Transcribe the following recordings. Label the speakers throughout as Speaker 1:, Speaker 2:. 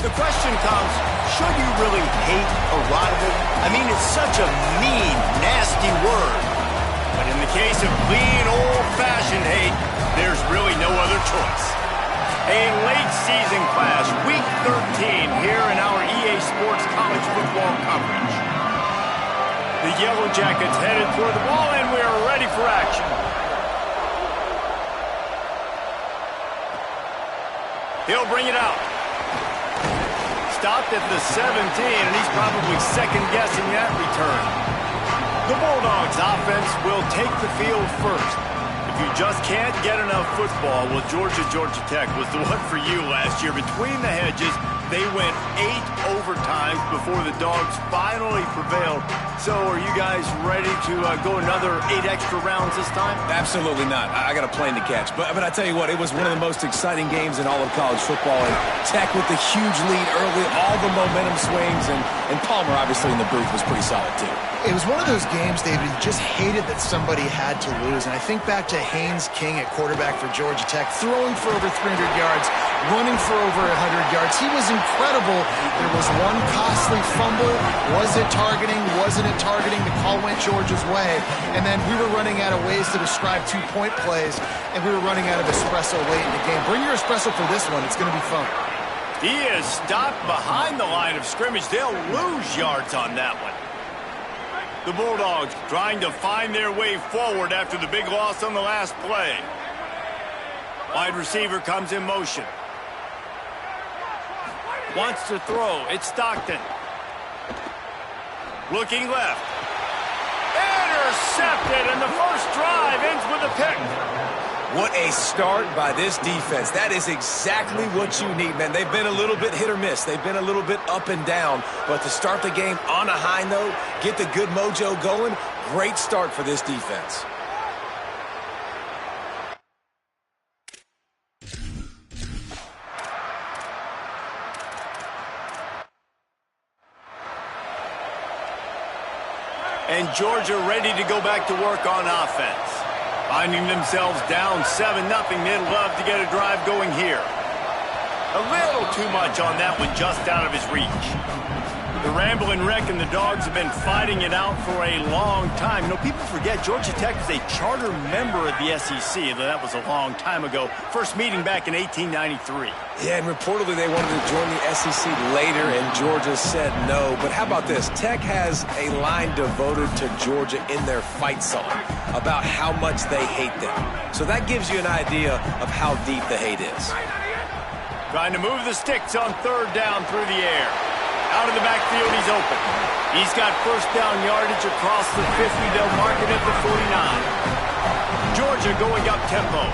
Speaker 1: The question comes, should you really hate a rival? I mean, it's such a mean, nasty word. But in the case of clean, old-fashioned hate, there's really no other choice. A late season clash, week 13 here in our EA Sports College football coverage. The Yellow Jackets headed toward the ball, and we are ready for action. He'll bring it out. Stopped at the 17, and he's probably second-guessing that return. The Bulldogs offense will take the field first. If you just can't get enough football, well, Georgia Tech was the one for you last year. Between the hedges, they went 8 overtimes before the Dogs finally prevailed. So are you guys ready to go another 8 extra rounds this time?
Speaker 2: Absolutely not. I got a plane to catch. But I tell you what, it was one of the most exciting games in all of college football. And Tech with the huge lead early, all the momentum swings, and Palmer obviously in the booth was pretty solid too.
Speaker 3: It was one of those games, David, you just hated that somebody had to lose. And I think back to Haynes King at quarterback for Georgia Tech, throwing for over 300 yards, running for over 100 yards. He was incredible. There was one costly fumble. Was it targeting? Wasn't it targeting? The call went Georgia's way. And then we were running out of ways to describe 2-point plays, and we were running out of espresso late in the game. Bring your espresso for this one. It's going to be fun.
Speaker 1: He is stopped behind the line of scrimmage. They'll lose yards on that one. The Bulldogs trying to find their way forward after the big loss on the last play. Wide receiver comes in motion. Wants to throw. It's Stockton. Looking left. Intercepted, and the first drive ends with a pick.
Speaker 2: What a start by this defense. That is exactly what you need, man. They've been a little bit hit or miss. They've been a little bit up and down. But to start the game on a high note, get the good mojo going, great start for this defense.
Speaker 1: And Georgia ready to go back to work on offense. Finding themselves down 7-0, they'd love to get a drive going here. A little too much on that one, just out of his reach. The Ramblin' Wreck and the Dogs have been fighting it out for a long time. You know, people forget Georgia Tech is a charter member of the SEC, though that was a long time ago. First meeting back in 1893.
Speaker 2: Yeah, and reportedly they wanted to join the SEC later, and Georgia said no. But how about this? Tech has a line devoted to Georgia in their fight song about how much they hate them. So that gives you an idea of how deep the hate is.
Speaker 1: Trying to move the sticks on third down through the air. Out of the backfield, he's open. He's got first down yardage across the 50. They'll mark it at the 49. Georgia going up tempo.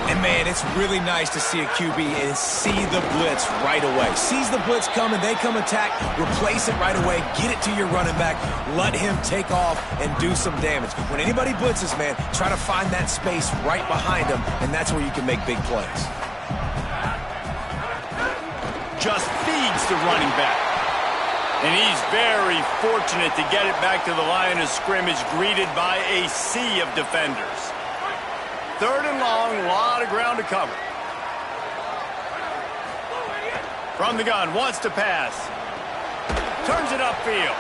Speaker 2: And, man, it's really nice to see a QB and see the blitz right away. Sees the blitz coming, they come attack, replace it right away, get it to your running back, let him take off and do some damage. When anybody blitzes, man, try to find that space right behind them, and that's where you can make big plays.
Speaker 1: Just feeds the running back. And he's very fortunate to get it back to the line of scrimmage, greeted by a sea of defenders. Third and long, a lot of ground to cover. From the gun, wants to pass. Turns it upfield.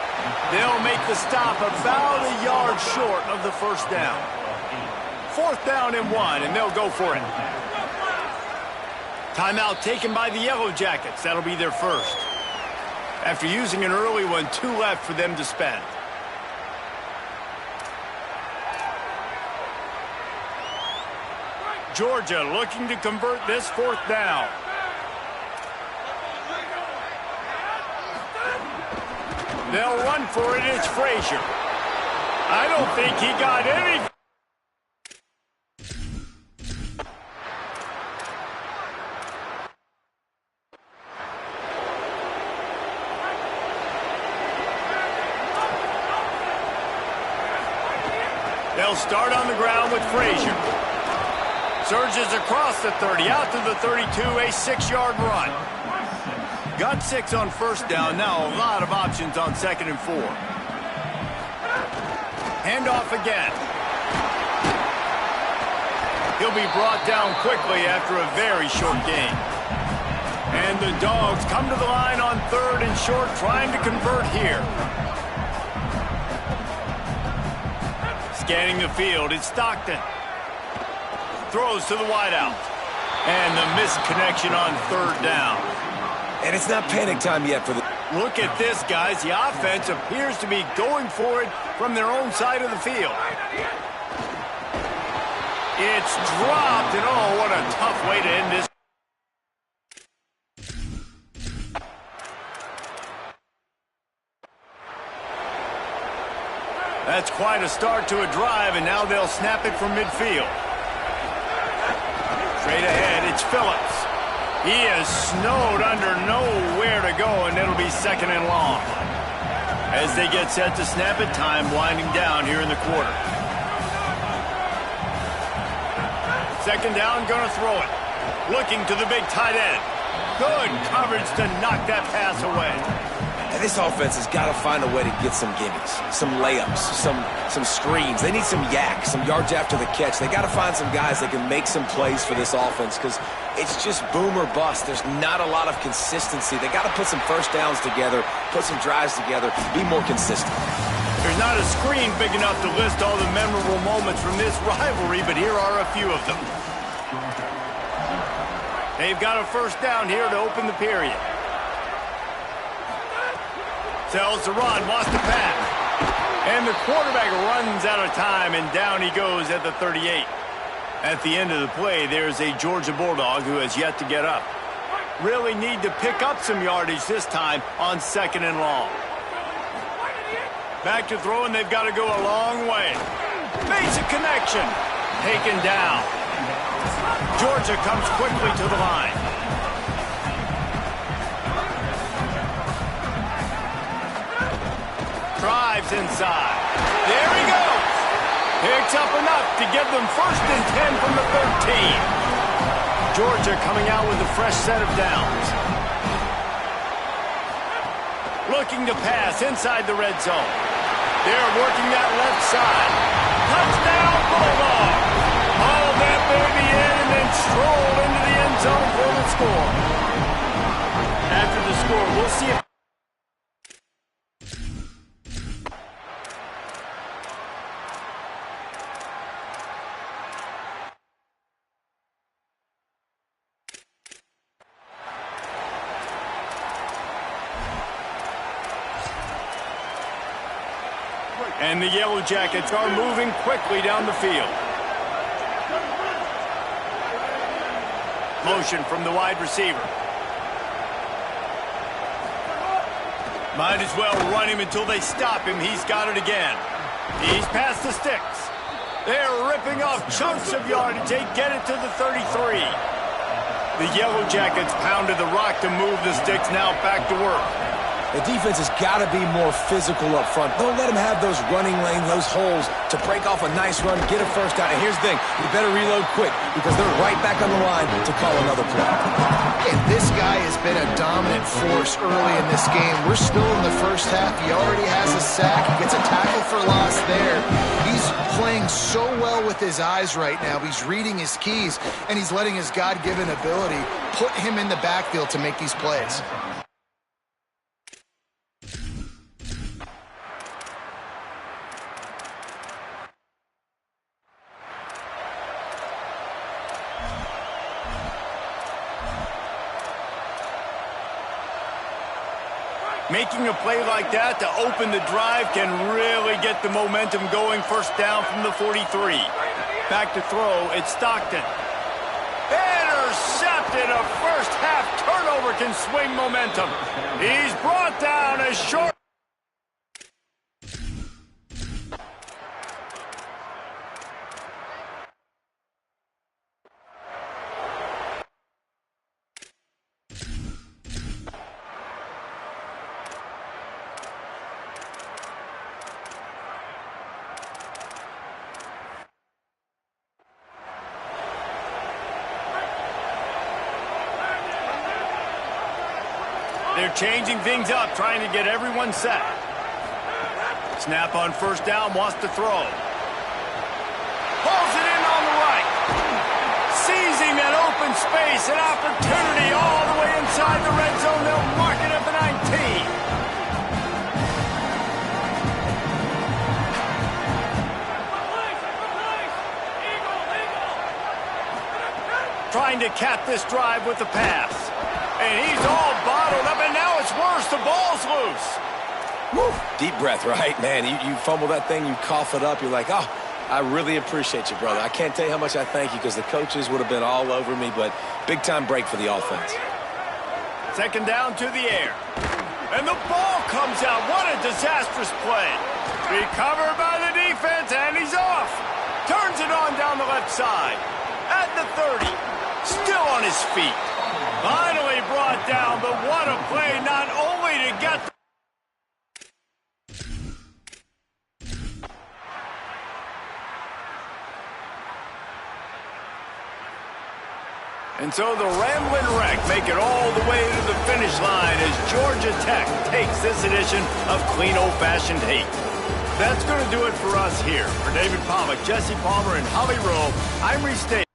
Speaker 1: They'll make the stop about a yard short of the first down. Fourth down and 1, and they'll go for it. Timeout taken by the Yellow Jackets. That'll be their first. After using an early one, 2 left for them to spend. Georgia looking to convert this fourth down. They'll run for it. It's Frazier. I don't think he got any. They'll start on the ground with Frazier. Surges across the 30, out to the 32, a 6-yard run. Got 6 on first down, now a lot of options on 2nd and 4. Handoff again. He'll be brought down quickly after a very short gain. And the Dogs come to the line on 3rd and short, trying to convert here. Scanning the field, it's Stockton. Throws to the wideout. And the missed connection on 3rd down.
Speaker 2: And it's not panic time yet for the...
Speaker 1: Look at this, guys. The offense appears to be going for it from their own side of the field. It's dropped, and oh, what a tough way to end this. That's quite a start to a drive, and now they'll snap it from midfield. Straight ahead, it's Phillips. He is snowed under, nowhere to go, and it'll be 2nd and long. As they get set to snap it, time winding down here in the quarter. 2nd down, gonna throw it. Looking to the big tight end. Good coverage to knock that pass away.
Speaker 2: And this offense has got to find a way to get some gimmies, some layups, some screens. They need some yak, some yards after the catch. They got to find some guys that can make some plays for this offense because it's just boom or bust. There's not a lot of consistency. They got to put some first downs together, put some drives together, be more consistent.
Speaker 1: There's not a screen big enough to list all the memorable moments from this rivalry, but here are a few of them. They've got a 1st down here to open the period. Sells the run, wants to pass. And the quarterback runs out of time, and down he goes at the 38. At the end of the play, there's a Georgia Bulldog who has yet to get up. Really need to pick up some yardage this time on 2nd and long. Back to throw, and they've got to go a long way. Makes a connection. Taken down. Georgia comes quickly to the line. Drives inside. There he goes. Picks up enough to give them 1st and 10 from the 13. Georgia coming out with a fresh set of downs. Looking to pass inside the red zone. They're working that left side. Touchdown, Bulldogs. Haul that baby in and then stroll into the end zone for the score. After the score, we'll see if... And the Yellow Jackets are moving quickly down the field. Motion from the wide receiver. Might as well run him until they stop him. He's got it again. He's past the sticks. They're ripping off chunks of yardage. They get it to the 33. The Yellow Jackets pounded the rock to move the sticks. Now back to work.
Speaker 2: The defense has got to be more physical up front. Don't let them have those running lanes, those holes to break off a nice run, get a 1st down. And here's the thing, you better reload quick because they're right back on the line to call another play.
Speaker 3: And this guy has been a dominant force early in this game. We're still in the 1st half. He already has a sack. He gets a tackle for loss there. He's playing so well with his eyes right now. He's reading his keys, and he's letting his God-given ability put him in the backfield to make these plays.
Speaker 1: Making a play like that to open the drive can really get the momentum going. 1st down from the 43. Back to throw, it's Stockton. Intercepted. A 1st half turnover can swing momentum. He's brought down a short. They're changing things up, trying to get everyone set. Snap on 1st down, wants to throw. Pulls it in on the right. Seizing that open space, an opportunity all the way inside the red zone. They'll mark it at the 19. Trying to cap this drive with the pass. And he's all bottled up, and now it's worse. The ball's loose.
Speaker 2: Woo. Deep breath, right? Man, you fumble that thing, you cough it up, you're like, oh, I really appreciate you, brother. I can't tell you how much I thank you because the coaches would have been all over me, but big-time break for the offense.
Speaker 1: Second down to the air. And the ball comes out. What a disastrous play. Recovered by the defense, and he's off. Turns it on down the left side. At the 30. Still on his feet. Finally brought down, but what a play not only to get the And so the Ramblin' Wreck make it all the way to the finish line as Georgia Tech takes this edition of Clean Old-Fashioned Hate. That's going to do it for us here. For David Pollack, Jesse Palmer, and Holly Rowe, I'm Reese Davis.